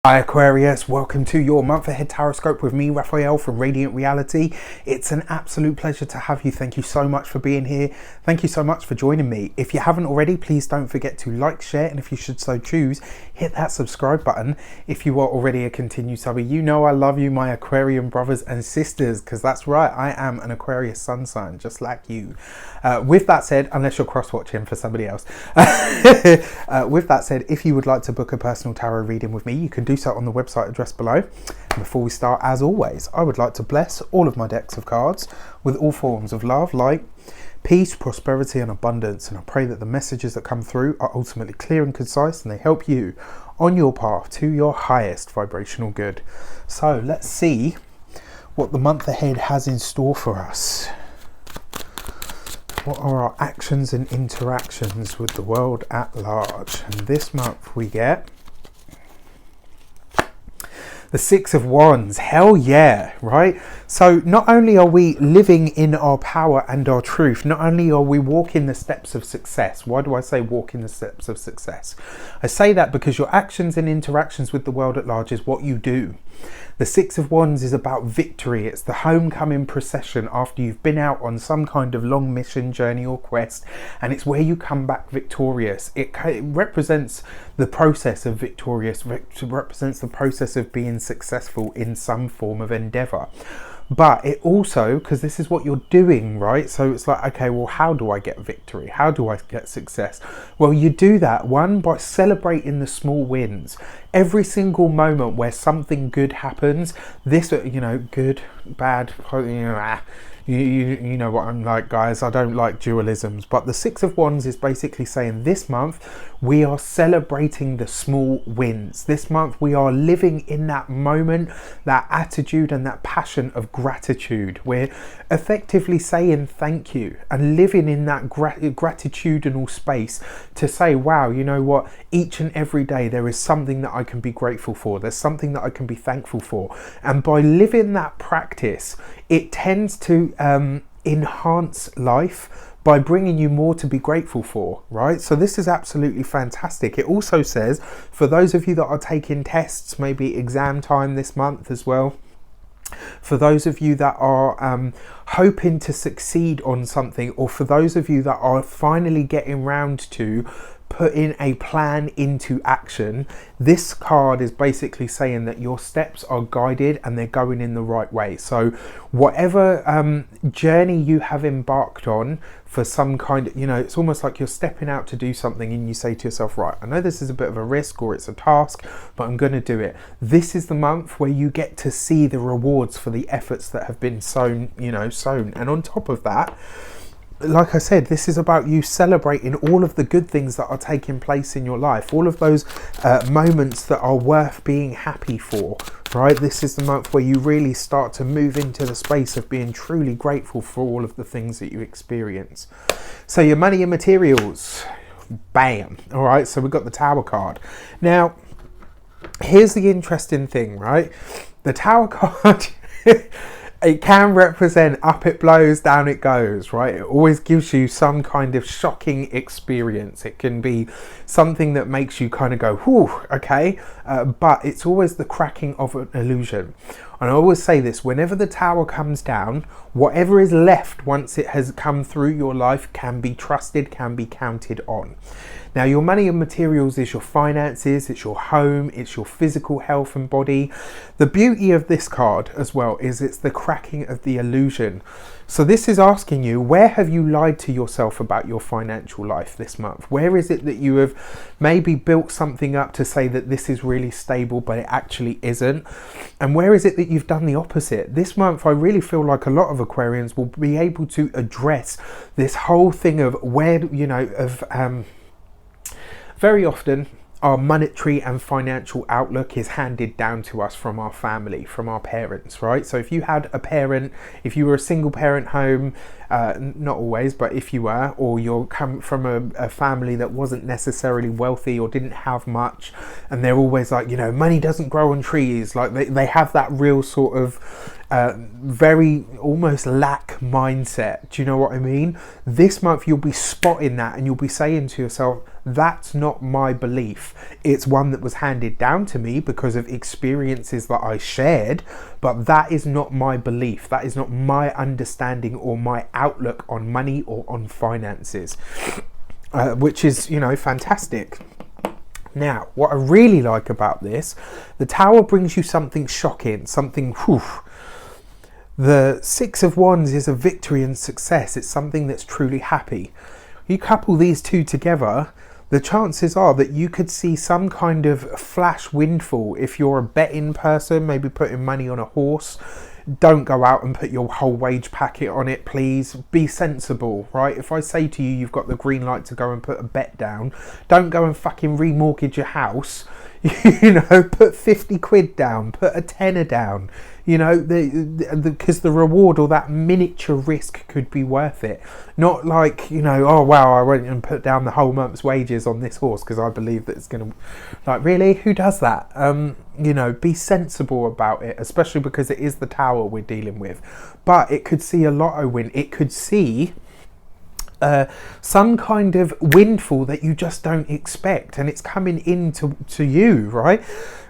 Hi Aquarius, welcome to your month ahead tarot with me, Raphael from Radiant Reality. It's an absolute pleasure to have you. Thank you so much for being here. Thank you so much for joining me. If you haven't already, please don't forget to like, share, and if you should so choose, hit that subscribe button. If you are already a continued subby, you know I love you, my Aquarian brothers and sisters, because that's right, I am an Aquarius sun sign, just like you. With that said, unless you're cross-watching for somebody else, with that said, if you would like to book a personal tarot reading with me, you can do so on the website address below. And before we start, as always, I would like to bless all of my decks of cards with all forms of love, light, peace, prosperity and abundance, and I pray that the messages that come through are ultimately clear and concise and they help you on your path to your highest vibrational good. So let's see what the month ahead has in store for us. What are our actions and interactions with the world at large? And this month we get the Six of Wands. Hell yeah, right? So not only are we living in our power and our truth, not only are we walking the steps of success. Why do I say walking the steps of success? I say that because your actions and interactions with the world at large is what you do. The Six of Wands is about victory. It's the homecoming procession after you've been out on some kind of long mission, journey or quest, and it's where you come back victorious. It represents the process of victorious, represents the process of being successful in some form of endeavor. But it also, because this is what you're doing, right? So it's like, okay, well, how do I get victory? How do I get success? Well, you do that, one, by celebrating the small wins. Every single moment where something good happens, this, good, bad, you know what I'm like, guys. I don't like dualisms, but the Six of Wands is basically saying this month we are celebrating the small wins. This month we are living in that moment, that attitude and that passion of gratitude. We're effectively saying thank you and living in that gratitudinal space to say, wow, you know what, each and every day there is something that I can be grateful for. There's something that I can be thankful for. And by living that practice, it tends to enhance life by bringing you more to be grateful for, right? So this is absolutely fantastic. It also says, for those of you that are taking tests, maybe exam time this month as well, for those of you that are hoping to succeed on something, or for those of you that are finally getting round to putting a plan into action, this card is basically saying that your steps are guided and they're going in the right way. So whatever journey you have embarked on for some kind of, it's almost like you're stepping out to do something and you say to yourself, right, I know this is a bit of a risk or it's a task, but I'm going to do it. This is the month where you get to see the rewards for the efforts that have been sown. And on top of that, like I said, this is about you celebrating all of the good things that are taking place in your life, all of those moments that are worth being happy for, right? This is the month where you really start to move into the space of being truly grateful for all of the things that you experience. So your money and materials, bam. All right, so we've got the Tower card. Now, here's the interesting thing, right? The Tower card... It can represent up it blows, down it goes, right? It always gives you some kind of shocking experience. It can be something that makes you kind of go, whew, okay. But it's always the cracking of an illusion. And I always say this, whenever the Tower comes down, whatever is left once it has come through your life can be trusted, can be counted on. Now, your money and materials is your finances, it's your home, it's your physical health and body. The beauty of this card as well is it's the cracking of the illusion. So this is asking you, where have you lied to yourself about your financial life this month? Where is it that you have maybe built something up to say that this is really stable, but it actually isn't? And where is it that you've done the opposite? This month, I really feel like a lot of Aquarians will be able to address this whole thing of where, very often, our monetary and financial outlook is handed down to us from our family, from our parents, right? So if you had a parent, if you were a single parent home, not always, but if you were, or you're come from a family that wasn't necessarily wealthy or didn't have much, and they're always like, you know, money doesn't grow on trees, like they have that real sort of very almost lack mindset. Do you know what I mean? This month you'll be spotting that, and you'll be saying to yourself, that's not my belief. It's one that was handed down to me because of experiences that I shared, but that is not my belief. That is not my understanding or my outlook on money or on finances, which is, you know, fantastic. Now, what I really like about this, the Tower brings you something shocking, something, whew. The Six of Wands is a victory and success. It's something that's truly happy. You couple these two together, the chances are that you could see some kind of flash windfall. If you're a betting person, maybe putting money on a horse, don't go out and put your whole wage packet on it, please. Be sensible, right? If I say to you, you've got the green light to go and put a bet down, don't go and fucking remortgage your house. You know, put 50 quid down, put a tenner down, you know, because the reward or that miniature risk could be worth it. Not like, you know, oh wow, I went and put down the whole month's wages on this horse because I believe that it's going to, like, really, who does that? You know, be sensible about it, especially because it is the Tower we're dealing with. But it could see a lotto win. It could see some kind of windfall that you just don't expect, and it's coming into you, right?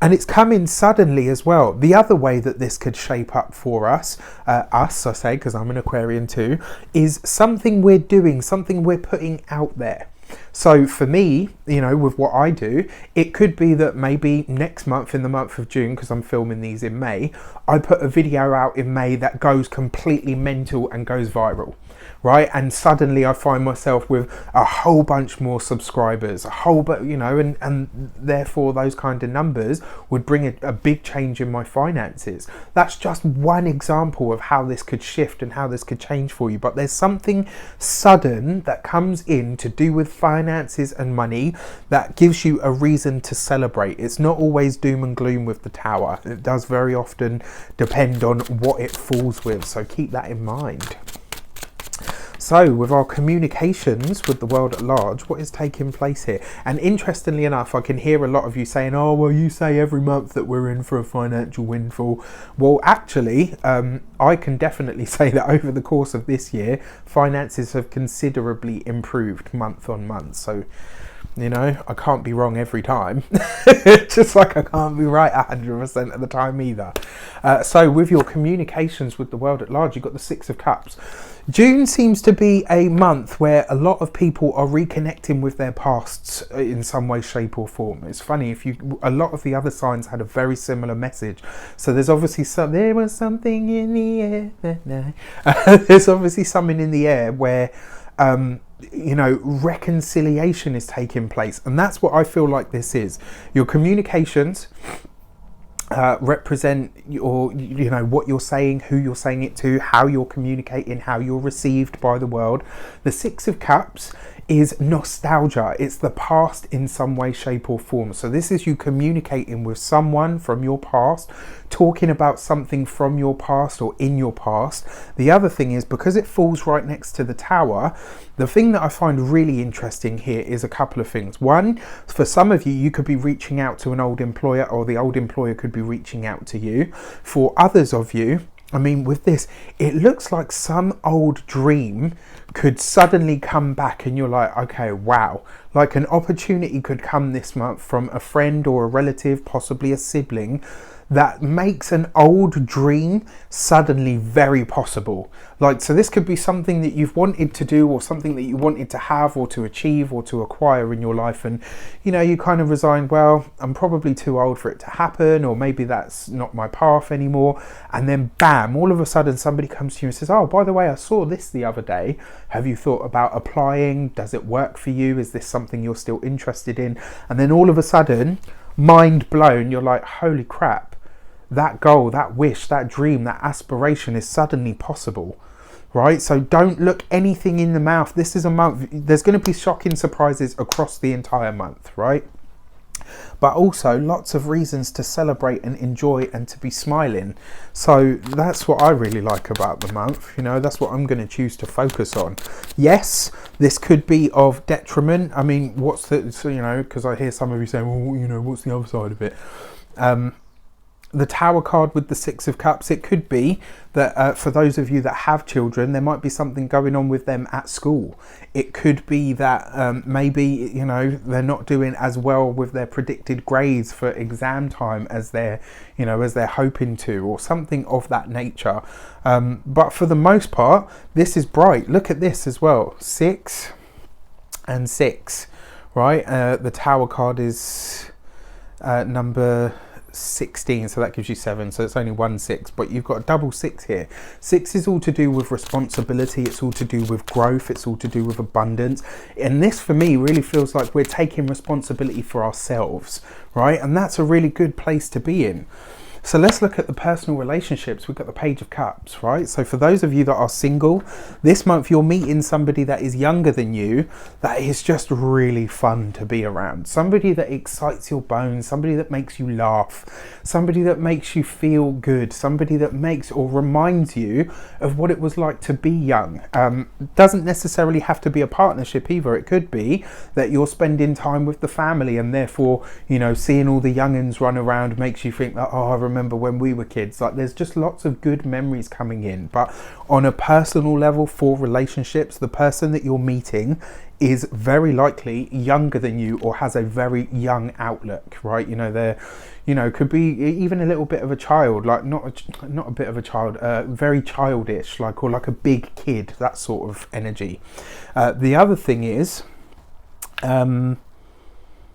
And it's coming suddenly as well. The other way that this could shape up for us, I say, because I'm an Aquarian too, is something we're doing, something we're putting out there. So for me, you know, with what I do, it could be that maybe next month, in the month of June, because I'm filming these in May, I put a video out in May that goes completely mental and goes viral, right? And suddenly I find myself with a whole bunch more subscribers, a whole bunch, you know, and therefore those kind of numbers would bring a big change in my finances. That's just one example of how this could shift and how this could change for you. But there's something sudden that comes in to do with finances and money that gives you a reason to celebrate. It's not always doom and gloom with the Tower. It does very often depend on what it falls with, so keep that in mind. So with our communications with the world at large, what is taking place here? And interestingly enough, I can hear a lot of you saying, oh, well, you say every month that we're in for a financial windfall. Well, actually, I can definitely say that over the course of this year, finances have considerably improved month on month. So, you know, I can't be wrong every time, just like I can't be right 100% of the time either. So with your communications with the world at large, you've got the Six of Cups. June seems to be a month where a lot of people are reconnecting with their pasts in some way, shape or form. It's funny, a lot of the other signs had a very similar message. So there's obviously there was something in the air. There's obviously something in the air where, you know, reconciliation is taking place. And that's what I feel like this is. Your communications represent your, you know, what you're saying, who you're saying it to, how you're communicating, how you're received by the world. The Six of Cups is nostalgia. It's the past in some way, shape or form. So this is you communicating with someone from your past, talking about something from your past or in your past. The other thing is, because it falls right next to the Tower, the thing that I find really interesting here is a couple of things. One, for some of you, you could be reaching out to an old employer, or the old employer could be reaching out to you. For others of you, I mean, with this, it looks like some old dream could suddenly come back and you're like, okay, wow. Like an opportunity could come this month from a friend or a relative, possibly a sibling, that makes an old dream suddenly very possible. Like, so this could be something that you've wanted to do, or something that you wanted to have or to achieve or to acquire in your life, and you know, you kind of resigned, well, I'm probably too old for it to happen, or maybe that's not my path anymore. And then bam, all of a sudden somebody comes to you and says, oh, by the way, I saw this the other day. Have you thought about applying? Does it work for you? Is this something you're still interested in? And then all of a sudden, mind blown, you're like, holy crap. That goal, that wish, that dream, that aspiration is suddenly possible, right? So don't look anything in the mouth. This is a month, there's going to be shocking surprises across the entire month, right? but also lots of reasons to celebrate and enjoy and to be smiling. So that's what I really like about the month. You know, that's what I'm going to choose to focus on. Yes, this could be of detriment. I mean, what's the, so, you know, because I hear some of you saying, well, you know, what's the other side of it? The Tower card with the Six of Cups, it could be that for those of you that have children, there might be something going on with them at school. It could be that maybe, you know, they're not doing as well with their predicted grades for exam time as they're, you know, as they're hoping to, or something of that nature. But for the most part, this is bright. Look at this as well. 6 and 6, right? The Tower card is number 16, so that gives you 7, so it's only 1 6, but you've got a double 6 here. 6 is all to do with responsibility, it's all to do with growth, it's all to do with abundance, and this for me really feels like we're taking responsibility for ourselves, right? And that's a really good place to be in. So let's look at the personal relationships. We've got the Page of Cups, right? So for those of you that are single, this month you're meeting somebody that is younger than you, that is just really fun to be around. Somebody that excites your bones, somebody that makes you laugh, somebody that makes you feel good, somebody that makes or reminds you of what it was like to be young. Doesn't necessarily have to be a partnership either. It could be that you're spending time with the family and therefore, you know, seeing all the young'uns run around makes you think that, oh, I remember when we were kids. Like, there's just lots of good memories coming in. But on a personal level for relationships, the person that you're meeting is very likely younger than you or has a very young outlook, right? You know, they're, you know, could be even a little bit of a child, like not a bit of a child, very childish, like, or like a big kid, that sort of energy. The other thing is,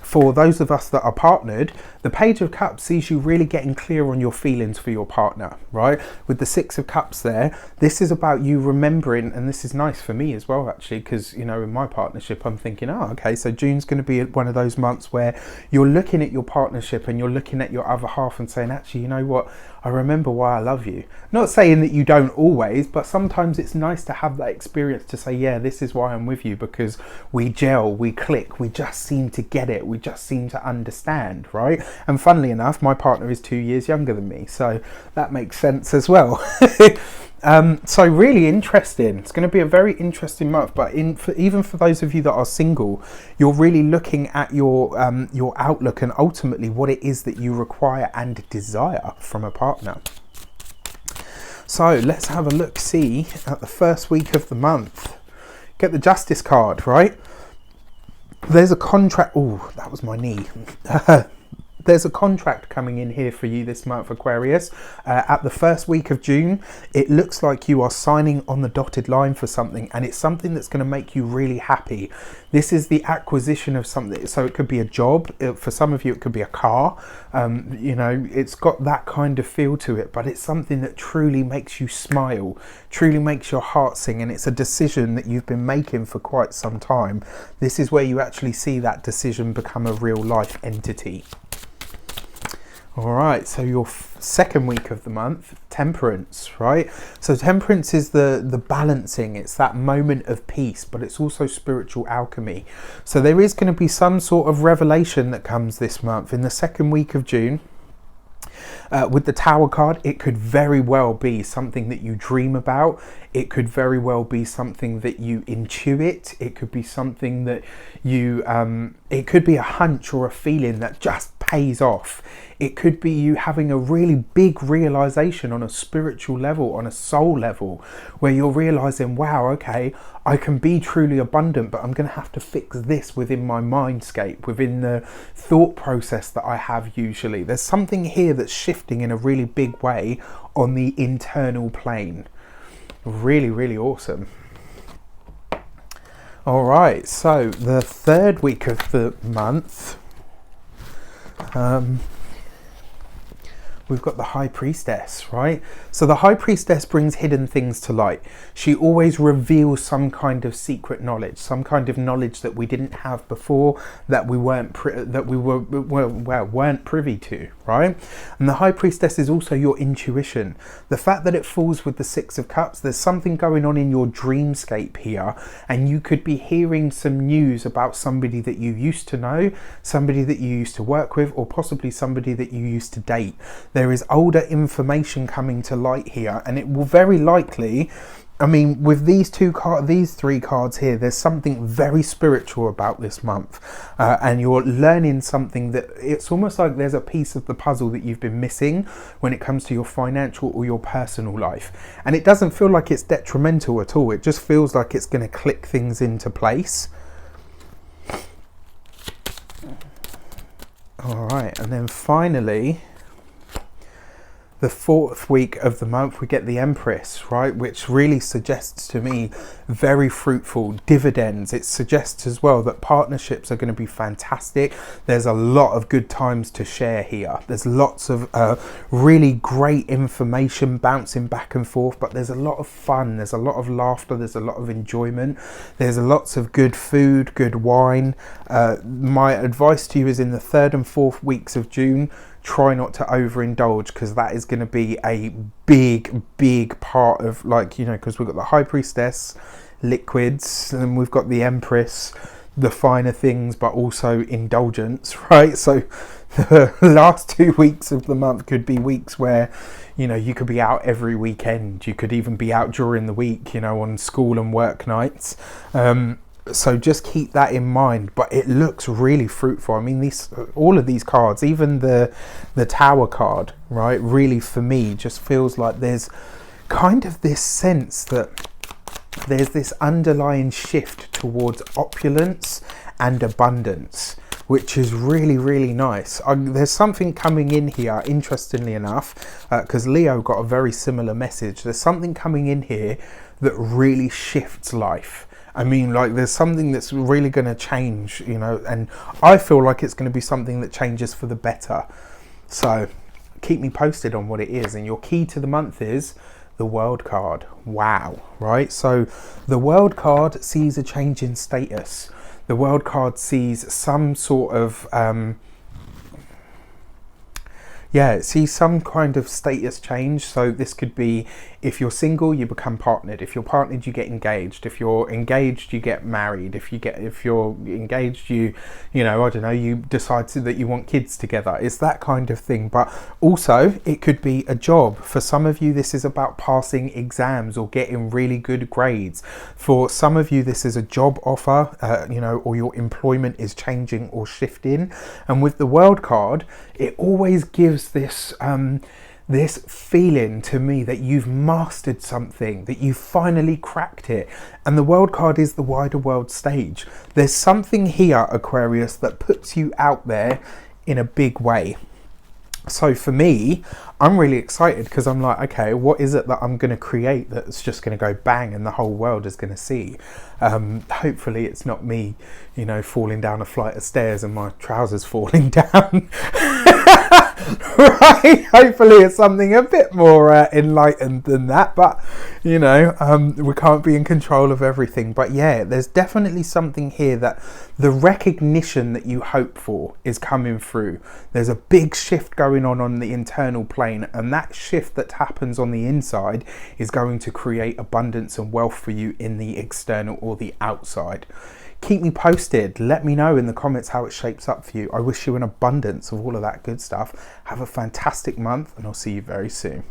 for those of us that are partnered, the Page of Cups sees you really getting clear on your feelings for your partner, right? With the Six of Cups there, this is about you remembering, and this is nice for me as well, actually, because, you know, in my partnership, I'm thinking, oh, okay, so June's going to be one of those months where you're looking at your partnership and you're looking at your other half and saying, actually, you know what? I remember why I love you. Not saying that you don't always, but sometimes it's nice to have that experience to say, yeah, this is why I'm with you, because we gel, we click, we just seem to get it, we just seem to understand, right? And funnily enough, my partner is 2 years younger than me, so that makes sense as well. So really interesting. It's going to be a very interesting month, but even for those of you that are single, you're really looking at your outlook and ultimately what it is that you require and desire from a partner. So let's have a look, see at the first week of the month. Get the Justice card, right? There's a contract. Oh, that was my knee. There's a contract coming in here for you this month, Aquarius. At the first week of June, it looks like you are signing on the dotted line for something, and it's something that's going to make you really happy. This is the acquisition of something. So it could be a job. For some of you, it could be a car. You know, it's got that kind of feel to it, but it's something that truly makes you smile, truly makes your heart sing, and it's a decision that you've been making for quite some time. This is where you actually see that decision become a real life entity. All right, so your second week of the month, Temperance, right? So Temperance is the balancing. It's that moment of peace, but it's also spiritual alchemy. So there is going to be some sort of revelation that comes this month in the second week of June. With the Tower card, it could very well be something that you dream about. It could very well be something that you intuit. It could be something that you, it could be a hunch or a feeling that just pays off. It could be you having a really big realization on a spiritual level, on a soul level, where you're realizing, wow, okay, I can be truly abundant, but I'm going to have to fix this within my mindscape, within the thought process that I have usually. There's something here that's shifting in a really big way on the internal plane. Really, really awesome. All right, so the third week of the month, we've got the High Priestess, right? So the High Priestess brings hidden things to light. She always reveals some kind of secret knowledge, some kind of knowledge that we didn't have before, that we weren't weren't privy to, right? And the High Priestess is also your intuition. The fact that it falls with the Six of Cups, there's something going on in your dreamscape here, and you could be hearing some news about somebody that you used to know, somebody that you used to work with, or possibly somebody that you used to date. There is older information coming to light here, and it will very likely, I mean, with these three cards here, there's something very spiritual about this month, and you're learning something that it's almost like there's a piece of the puzzle that you've been missing when it comes to your financial or your personal life, and it doesn't feel like it's detrimental at all. It just feels like it's going to click things into place. All right, and then finally, the 4th week of the month, we get the Empress, right? Which really suggests to me very fruitful dividends. It suggests as well that partnerships are going to be fantastic. There's a lot of good times to share here. There's lots of really great information bouncing back and forth, but there's a lot of fun. There's a lot of laughter. There's a lot of enjoyment. There's lots of good food, good wine. My advice to you is in the 3rd and 4th weeks of June, try not to overindulge, because that is going to be a big part of, like, you know, because we've got the High Priestess, liquids, and we've got the Empress, the finer things, but also indulgence, right? So the last 2 weeks of the month could be weeks where, you know, you could be out every weekend. You could even be out during the week, you know, on school and work nights. So just keep that in mind, but it looks really fruitful. I mean, all of these cards, even the Tower card, right, really for me just feels like there's kind of this sense that there's this underlying shift towards opulence and abundance, which is really nice. There's something coming in here, interestingly enough, because Leo got a very similar message. There's something coming in here that really shifts life. I mean, like, there's something that's really going to change, you know, and I feel like it's going to be something that changes for the better. So keep me posted on what it is. And your key to the month is the World card. Wow, right? So the World card sees a change in status. The World card sees some sort of it sees some kind of status change. So this could be, if you're single, you become partnered. If you're partnered, you get engaged. If you're engaged, you get married. If you're engaged, you know, I don't know, you decide that you want kids together. It's that kind of thing. But also, it could be a job. For some of you, this is about passing exams or getting really good grades. For some of you, this is a job offer, you know, or your employment is changing or shifting. And with the World card, it always gives this this feeling to me that you've mastered something, that you finally cracked it. And the World card is the wider world stage. There's something here, Aquarius, that puts you out there in a big way. So for me, I'm really excited, because I'm like, okay, what is it that I'm going to create that's just going to go bang and the whole world is going to see? Hopefully it's not me, you know, falling down a flight of stairs and my trousers falling down. Right? Hopefully it's something a bit more enlightened than that, but you know, we can't be in control of everything. But yeah, there's definitely something here that the recognition that you hope for is coming through. There's a big shift going on the internal plane, and that shift that happens on the inside is going to create abundance and wealth for you in the external or the outside. Keep me posted. Let me know in the comments how it shapes up for you. I wish you an abundance of all of that good stuff. Have a fantastic month, and I'll see you very soon.